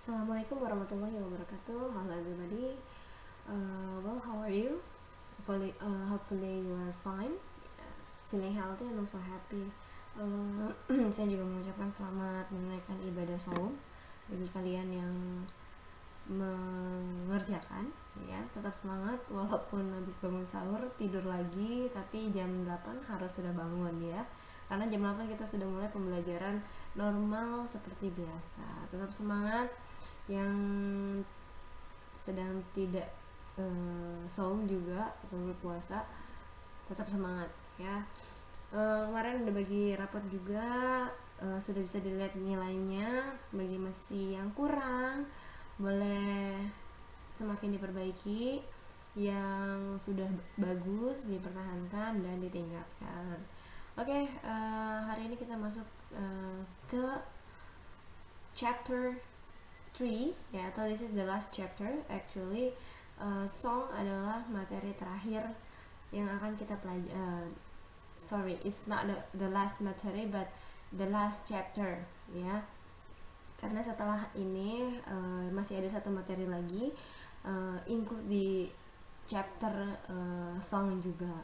Assalamualaikum warahmatullahi wabarakatuh. Hello everybody. Well, how are you? Hopefully you are fine, feeling healthy and also happy. Saya juga mengucapkan selamat menunaikan ibadah saum bagi kalian yang mengerjakan, ya. Tetap semangat walaupun habis bangun sahur tidur lagi, tapi jam 8 harus sudah bangun, ya. Karena jam 8 kita sudah mulai pembelajaran normal seperti biasa. Tetap semangat yang sedang tidak saum juga atau berpuasa, tetap semangat, ya. Kemarin udah bagi rapot juga, sudah bisa dilihat nilainya. Bagi masih yang kurang boleh semakin diperbaiki, yang sudah bagus dipertahankan dan ditingkatkan. Oke, hari ini kita masuk ke chapter 3, ya, atau this is the last chapter actually. Song adalah materi terakhir yang akan kita pelajari. Sorry, it's not the last materi but the last chapter, ya. Karena setelah ini masih ada satu materi lagi include di chapter song juga.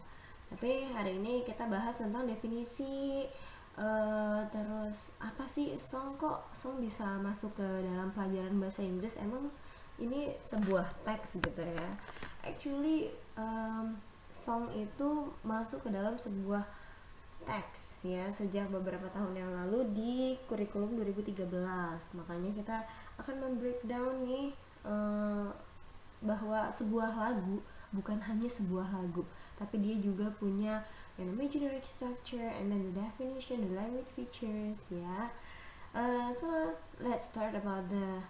Tapi hari ini kita bahas tentang definisi, terus apa sih song, kok song bisa masuk ke dalam pelajaran bahasa Inggris, emang ini sebuah teks gitu ya. Actually song itu masuk ke dalam sebuah teks, ya, sejak beberapa tahun yang lalu di kurikulum 2013. Makanya kita akan membreakdown nih bahwa sebuah lagu bukan hanya sebuah lagu, tapi dia juga punya yang namanya generic structure and then the definition, the language features, ya. So let's start about the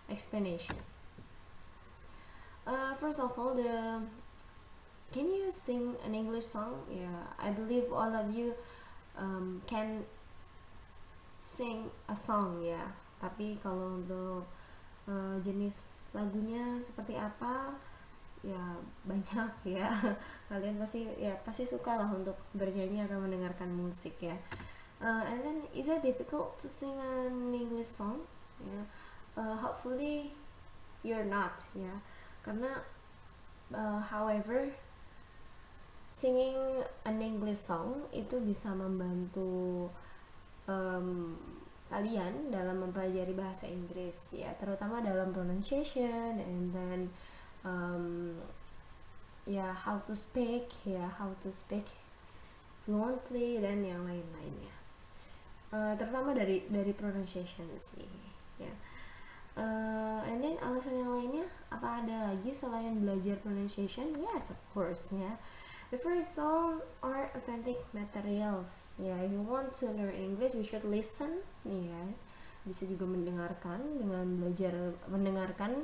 explanation. First of all, can you sing an English song? Yeah, I believe all of you can sing a song, ya. Tapi kalau untuk jenis lagunya seperti apa, ya banyak, ya. Kalian pasti suka lah untuk bernyanyi atau mendengarkan musik, ya. And then is it difficult to sing an English song? Yeah. Hopefully you're not, ya. Karena however, singing an English song itu bisa membantu kalian dalam mempelajari bahasa Inggris, ya, terutama dalam pronunciation and then how to speak, fluently dan yang lain-lainnya. Terutama dari pronunciation sih, ya. And then alasan yang lainnya, apa ada lagi selain belajar pronunciation? Yes, of course, ya. The first song are authentic materials. Ya, if you want to learn English, you should listen. Ya, bisa juga mendengarkan. Dengan belajar mendengarkan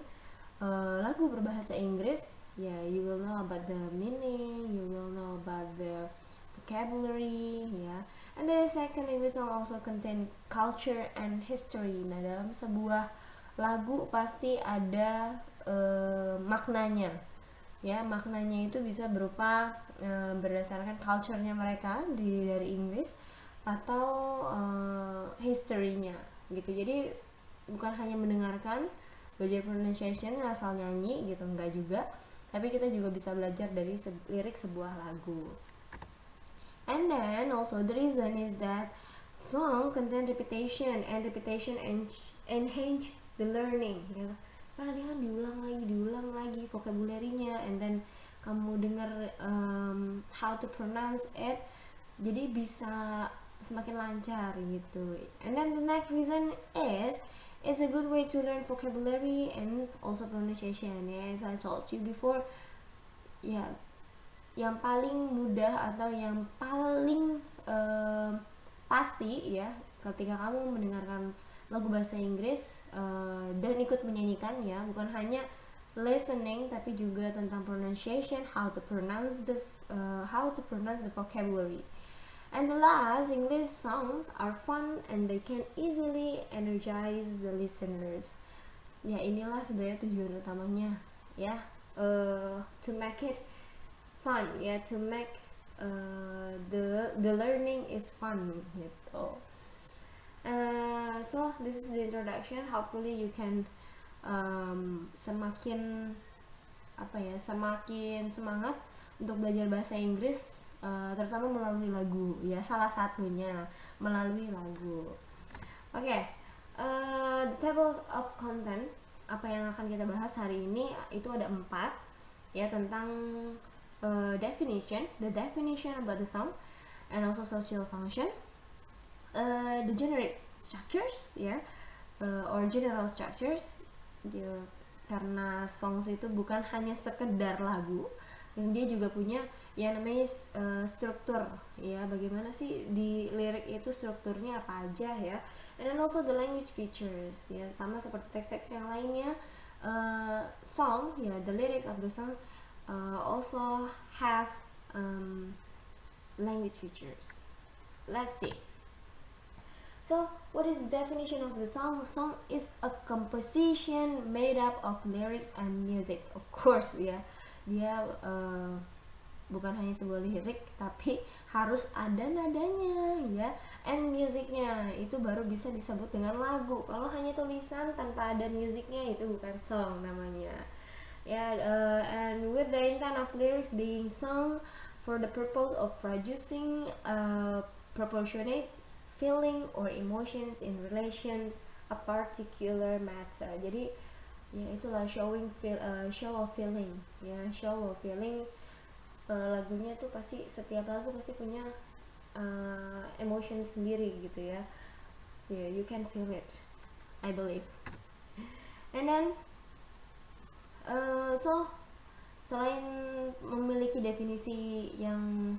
lagu berbahasa Inggris, ya, you will know about the meaning, you will know about the vocabulary, ya. And the second English song also contain culture and history. Nah, dalam sebuah lagu pasti ada maknanya. Ya, maknanya itu bisa berupa berdasarkan culture-nya mereka dari Inggris atau history-nya gitu. Jadi bukan hanya mendengarkan, belajar pronunciation asal nyanyi gitu, enggak juga, tapi kita juga bisa belajar dari lirik sebuah lagu. And then also the reason is that song contain repetition and repetition enhance the learning, gitu. Karena dia kan diulang lagi vocabulary-nya, and then kamu dengar how to pronounce it, jadi bisa semakin lancar gitu. And then the next reason is it's a good way to learn vocabulary and also pronunciation, ya. As I told you before, ya, yang paling mudah atau yang paling pasti, ya, ketika kamu mendengarkan lagu bahasa Inggris dan ikut menyanyikan, ya, bukan hanya listening tapi juga tentang pronunciation, how to pronounce the vocabulary. And the last, English songs are fun and they can easily energize the listeners. Ya, inilah sebenarnya tujuan utamanya, ya, to make it fun, ya, to make the learning is fun gitu. So this is the introduction. Hopefully you can semakin semakin semangat untuk belajar bahasa Inggris, terutama melalui lagu ya, salah satunya melalui lagu. Oke, the table of content, apa yang akan kita bahas hari ini itu ada 4 ya, tentang the definition about the song, and also social function, the generic structures ya, or general structures ya, karena songs itu bukan hanya sekedar lagu, yang dia juga punya yang namanya struktur ya, bagaimana sih di lirik itu strukturnya apa aja ya, and then also the language features ya, sama seperti teks-teks yang lainnya. Song ya, the lyrics of the song also have language features. Let's see. So, what is the definition of the song? Song is a composition made up of lyrics and music. Of course ya, dia bukan hanya sebuah lirik, tapi harus ada nadanya ya, and musiknya, itu baru bisa disebut dengan lagu. Kalau hanya tulisan tanpa ada musiknya, itu bukan song namanya. And with the intent of lyrics being sung for the purpose of producing proportionate feeling or emotions in relation a particular matter. Jadi ya itulah show of feeling ya, show of feeling. Lagunya tuh pasti, setiap lagu pasti punya emotion sendiri gitu ya. You can feel it, I believe. And then so selain memiliki definisi yang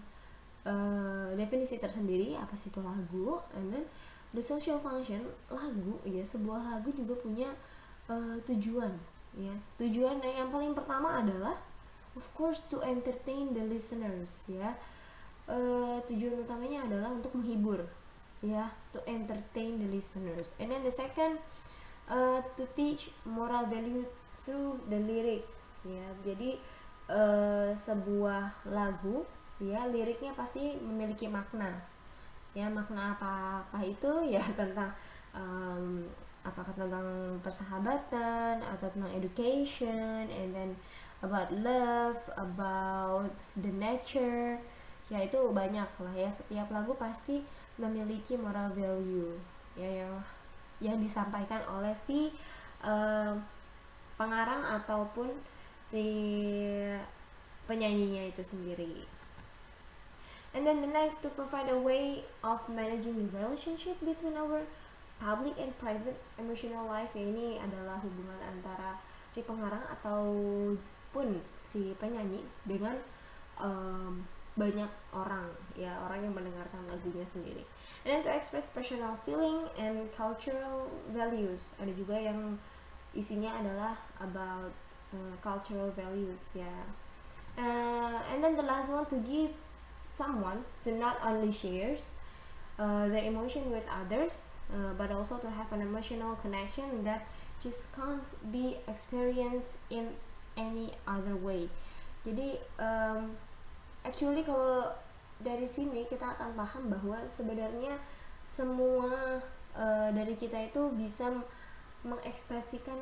definisi tersendiri apa sih itu lagu, and then the social function, lagu ya, sebuah lagu juga punya tujuan ya. Tujuan yang paling pertama adalah of course to entertain the listeners ya. Tujuan utamanya adalah untuk menghibur ya, to entertain the listeners. And then the second, to teach moral value through the lyrics ya. Jadi sebuah lagu ya, liriknya pasti memiliki makna ya. Makna apakah itu ya, tentang apakah tentang persahabatan atau tentang education, and then about love, about the nature ya, itu banyak lah ya. Setiap lagu pasti memiliki moral value ya, yang disampaikan oleh si pengarang ataupun si penyanyinya itu sendiri. And then the next, to provide a way of managing the relationship between our public and private emotional life ya. Ini adalah hubungan antara si pengarang ataupun si penyanyi dengan banyak orang ya, orang yang mendengarkan lagunya sendiri. And then to express personal feeling and cultural values, ada juga yang isinya adalah about cultural values ya. And then the last one, to give someone to not only shares their emotion with others, but also to have an emotional connection that just can't be experienced in any other way. Jadi actually kalau dari sini kita akan paham bahwa sebenarnya semua dari kita itu bisa mengekspresikan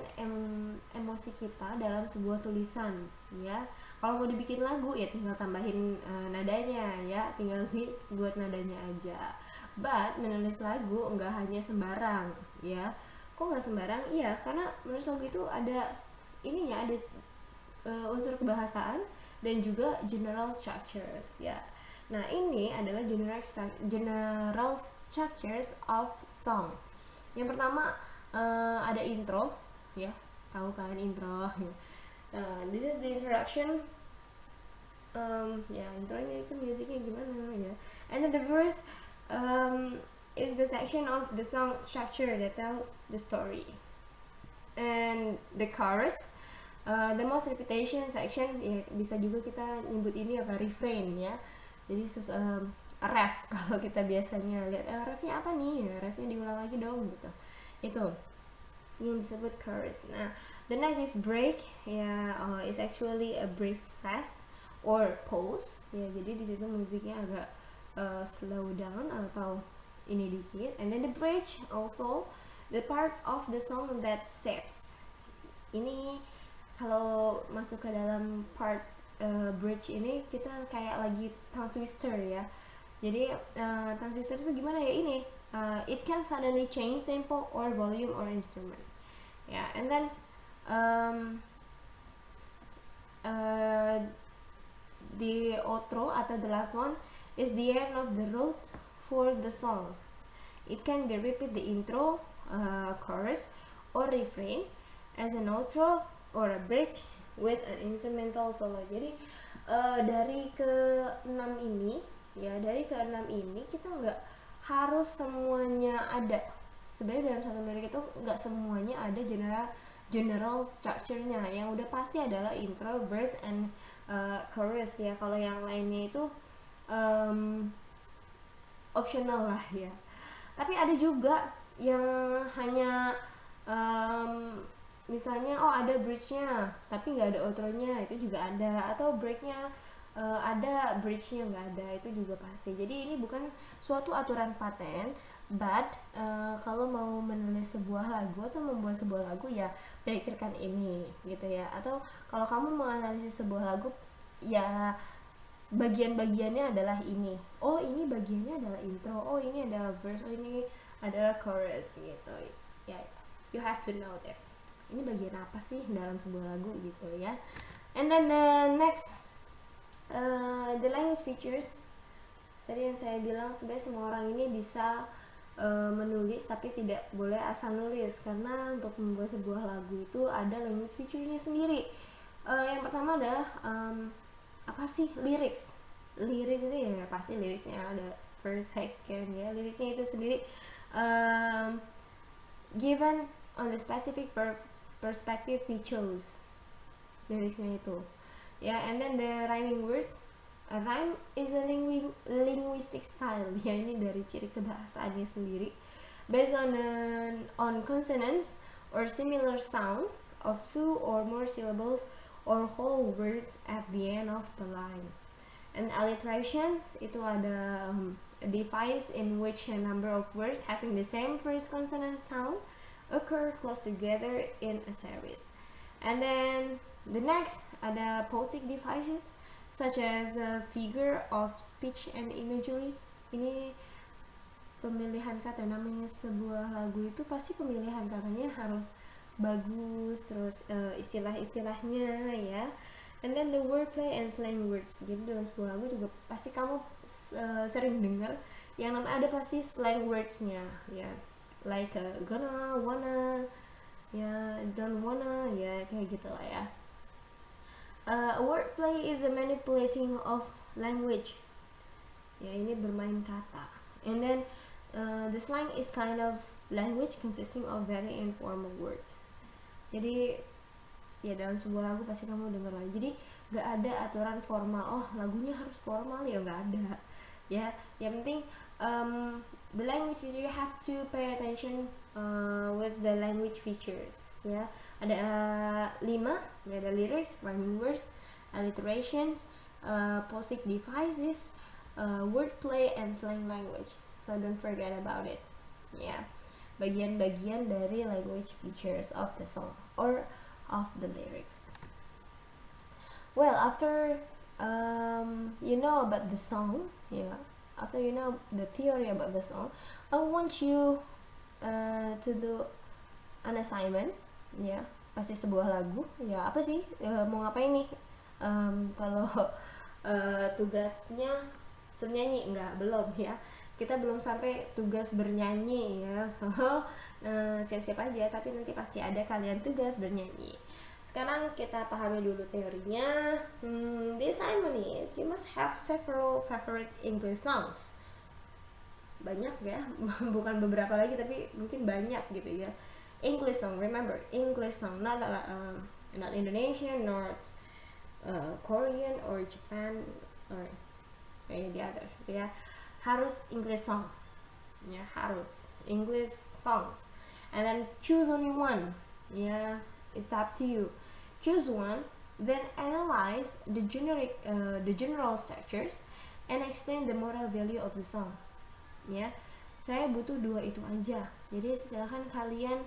emosi kita dalam sebuah tulisan ya. Kalau mau dibikin lagu ya tinggal tambahin nadanya ya, tinggal buat nadanya aja. But menulis lagu nggak hanya sembarang ya. Kok nggak sembarang? Iya, karena menulis lagu itu ada ininya, ada unsur kebahasaan dan juga general structures ya. Nah, ini adalah general structures of song. Yang pertama ada intro ya, tahu kan intro. This is the introduction. Ya, intronya itu musiknya gimana ya. And then the verse is the section of the song structure that tells the story. And the chorus, the most repetition section ya, bisa juga kita nyebut ini apa, refrain ya. Jadi ref kalau kita biasanya lihat refnya apa nih, refnya diulang lagi dong gitu. Itu yang disebut chorus. Nah, the next is break ya, is actually a brief phrase or pause ya. Jadi di situ musiknya agak slow down atau ini dikit. And then the bridge, also the part of the song that says ini kalau masuk ke dalam part bridge ini kita kayak lagi tongue twister ya. Jadi tongue twister itu gimana ya ini? It can suddenly change tempo or volume or instrument. Yeah, and then the outro atau the last one is the end of the road for the song. It can be repeat the intro, chorus, or refrain as an outro or a bridge with an instrumental solo. Jadi dari ke-6 ini ya, dari ke-6 ini kita nggak harus semuanya ada. Sebenarnya dalam satu lirik itu nggak semuanya ada general structure-nya. Yang udah pasti adalah intro, verse, and chorus ya. Kalau yang lainnya itu optional lah ya. Tapi ada juga yang hanya misalnya ada bridge-nya tapi nggak ada outro-nya, itu juga ada. Atau break-nya ada, bridge-nya nggak ada, itu juga pasti. Jadi ini bukan suatu aturan paten, but kalau mau menulis sebuah lagu atau membuat sebuah lagu ya pikirkan ini gitu ya. Atau kalau kamu menganalisis sebuah lagu ya bagian-bagiannya adalah ini. Oh ini bagiannya adalah intro, oh ini adalah verse, oh ini adalah chorus gitu ya. You have to know this. Ini bagian apa sih dalam sebuah lagu gitu ya. And then the next the language features. Tadi yang saya bilang sebenarnya semua orang ini bisa menulis tapi tidak boleh asal nulis, karena untuk membuat sebuah lagu itu ada language feature-nya sendiri. Yang pertama adalah apa sih lyrics. Lyrics itu ya pasti liriknya ada first, second ya, liriknya itu sendiri given on the specific perspective we chose, liriknya itu ya. And then the rhyming words. A rhyme is a linguistic style ya, ini dari ciri kebahasaannya sendiri, based on consonants or similar sound of two or more syllables or whole words at the end of the line. And alliterations itu ada a device in which a number of words having the same first consonant sound occur close together in a series. And then the next ada poetic devices such as a figure of speech and imagery. Ini pemilihan kata, namanya sebuah lagu itu pasti pemilihan katanya harus bagus, terus istilah-istilahnya ya. And then the wordplay and slang words. Jadi dalam sebuah lagu juga pasti kamu sering dengar yang namanya ada pasti slang words-nya ya. Like gonna, wanna, ya, don't wanna, ya kayak gitu lah ya. Wordplay is a manipulating of language. Ya, ini bermain kata. And then the slang is kind of language consisting of very informal words. Jadi ya dalam sebuah lagu pasti kamu dengar lagi. Jadi gak ada aturan formal. Oh lagunya harus formal, ya gak ada. Ya, yang penting the language feature, you have to pay attention with the language features ya. Ada 5 ya, ada lyrics, rhyming words, alliterations, poetic devices, wordplay, and slang language. So don't forget about it ya. Bagian-bagian dari language features of the song or of the lyrics. Well, after you know about the song, yeah, after you know the theory about the song, I want you to do an assignment, ya, pasti sebuah lagu, ya apa sih, mau ngapain nih? Kalau tugasnya suruh nyanyi, enggak, belum ya. Kita belum sampai tugas bernyanyi ya, so siap-siap aja, tapi nanti pasti ada kalian tugas bernyanyi. Sekarang kita pahami dulu teorinya. The assignment is you must have several favorite English songs. Banyak ya, bukan beberapa lagi tapi mungkin banyak gitu ya. English song, remember English song, not Indonesian, not Korean or Japan or any the others gitu ya. Harus English song ya, harus English songs. And then choose only one ya, it's up to you. Choose one, then analyze the general structures and explain the moral value of the song ya. Saya butuh 2 itu aja, jadi silakan kalian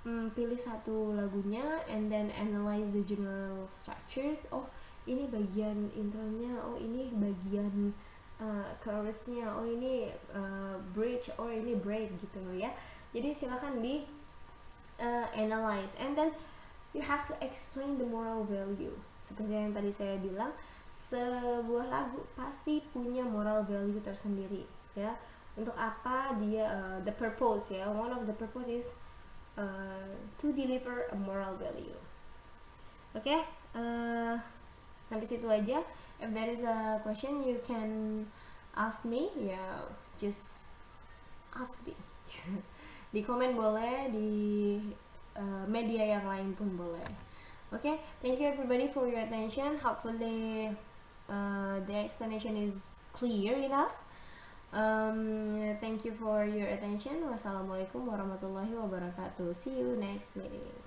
pilih satu lagunya and then analyze the general structures. Oh, ini bagian intronya, oh ini bagian chorusnya, oh ini bridge, oh ini break gitu ya. Jadi silakan di analyze and then you have to explain the moral value. Seperti yang tadi saya bilang, sebuah lagu pasti punya moral value tersendiri ya. Untuk apa dia the purpose ya, one of the purpose is to deliver a moral value. Oke, sampai situ aja. If there is a question you can ask me, ya just ask me. Di komen boleh, di media yang lain pun boleh. Okay, thank you everybody for your attention. Hopefully the explanation is clear enough. Thank you for your attention. Wassalamualaikum warahmatullahi wabarakatuh. See you next meeting.